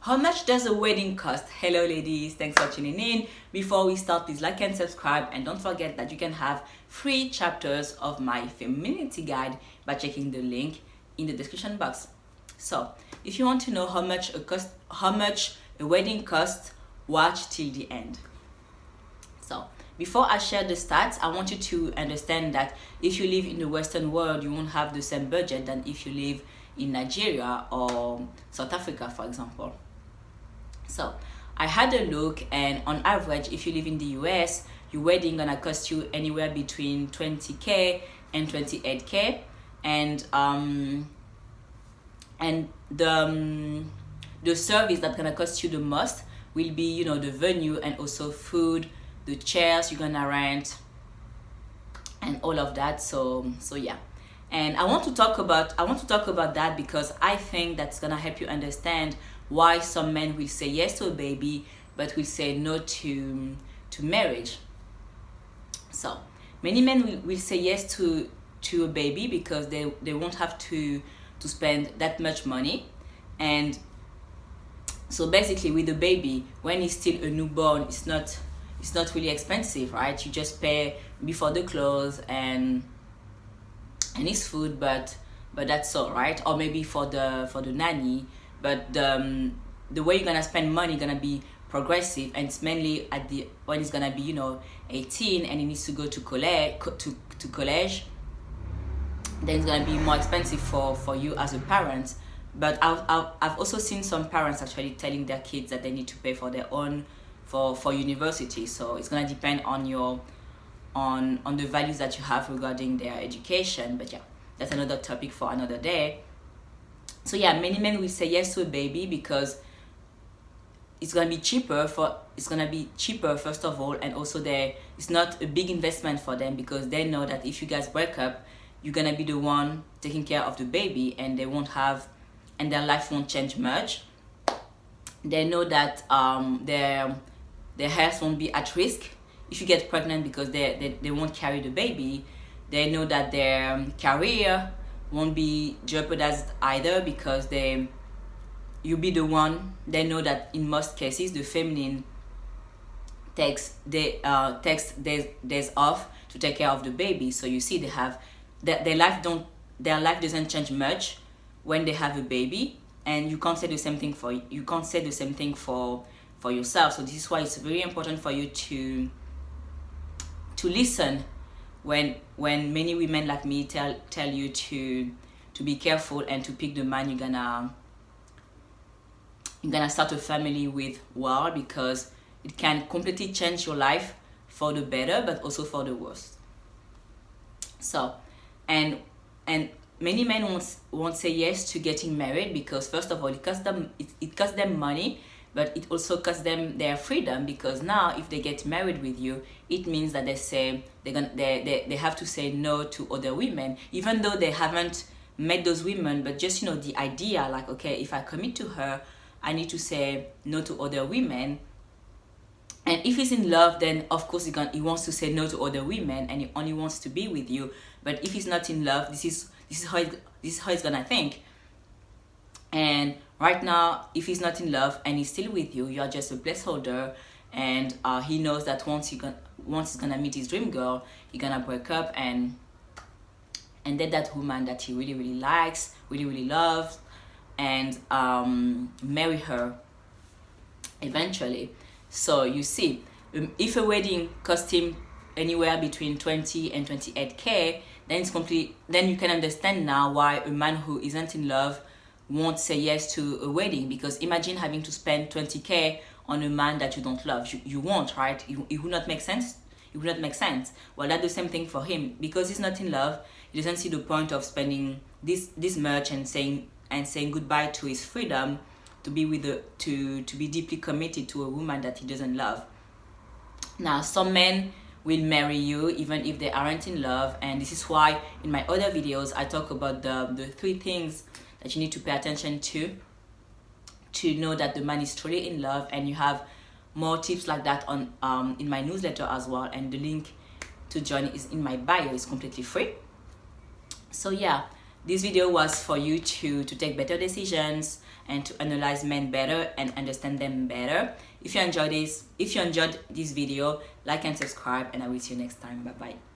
How much does a wedding cost? Hello ladies, thanks for tuning in. Before we start, please like and subscribe, and don't forget that you can have free chapters of my femininity guide by checking the link in the description box. So if you want to know how much a wedding costs, watch till the end. So before I share the stats, I want you to understand that if you live in the Western world, you won't have the same budget than if you live in Nigeria or South Africa, for example. So I had a look, and on average, if you live in the US, your wedding gonna cost you anywhere between 20k and 28k, and the service that's gonna cost you the most will be, the venue and also food, the chairs you're gonna rent, and all of that. So yeah. And I want to talk about that because I think that's gonna help you understand why some men will say yes to a baby but will say no to marriage. So many men will say yes to a baby because they won't have to spend that much money. And so basically with the baby, when he's still a newborn, it's not really expensive, right? You just pay before the clothes and his food, but that's all, right? Or maybe for the nanny, but the way you're gonna spend money gonna be progressive, and it's mainly when he's gonna be 18 and he needs to go to college. Then it's gonna be more expensive for you as a parent. But I've also seen some parents actually telling their kids that they need to pay for their own for university. So it's gonna depend on on the values that you have regarding their education. But yeah, that's another topic for another day. So yeah, many men will say yes to a baby because it's gonna be cheaper first of all, and also it's not a big investment for them because they know that if you guys break up, you're gonna be the one taking care of the baby, and their life won't change much. They know that their health won't be at risk if you get pregnant because they won't carry the baby. They know that their career won't be jeopardized either because you'll be the one. They know that in most cases the feminine takes days off to take care of the baby. So you see, they have their life doesn't change much when they have a baby, and you can't say the same thing for yourself. So this is why it's very important for you to listen when many women like me tell you to be careful and to pick the man you're gonna start a family with well, because it can completely change your life for the better but also for the worse. So and many men won't say yes to getting married because first of all it costs them money, but it also costs them their freedom, because now if they get married with you, it means that they have to say no to other women, even though they haven't met those women. But just the idea, like, okay, if I commit to her, I need to say no to other women. And if he's in love, then of course he wants to say no to other women and he only wants to be with you. But if he's not in love, this is how he's gonna think. And right now, if he's not in love and he's still with you, you are just a placeholder, and he knows that once he's gonna meet his dream girl, he's gonna break up and date that woman that he really, really likes, really, really loves, and marry her eventually. So you see, if a wedding costs him anywhere between 20 and 28k, then you can understand now why a man who isn't in love won't say yes to a wedding. Because imagine having to spend 20k on a man that you don't love. You won't, right? It would not make sense. It would not make sense. Well, that's the same thing for him. Because he's not in love, he doesn't see the point of spending this much and saying goodbye to his freedom to be to be deeply committed to a woman that he doesn't love. Now, some men will marry you even if they aren't in love, and this is why in my other videos I talk about the 3 things that you need to pay attention to know that the man is truly in love. And you have more tips like that on in my newsletter as well, and the link to join is in my bio. It's completely free. So yeah, this video was for you to take better decisions and to analyze men better and understand them better. If you enjoyed this video, like and subscribe, and I will see you next time. Bye bye.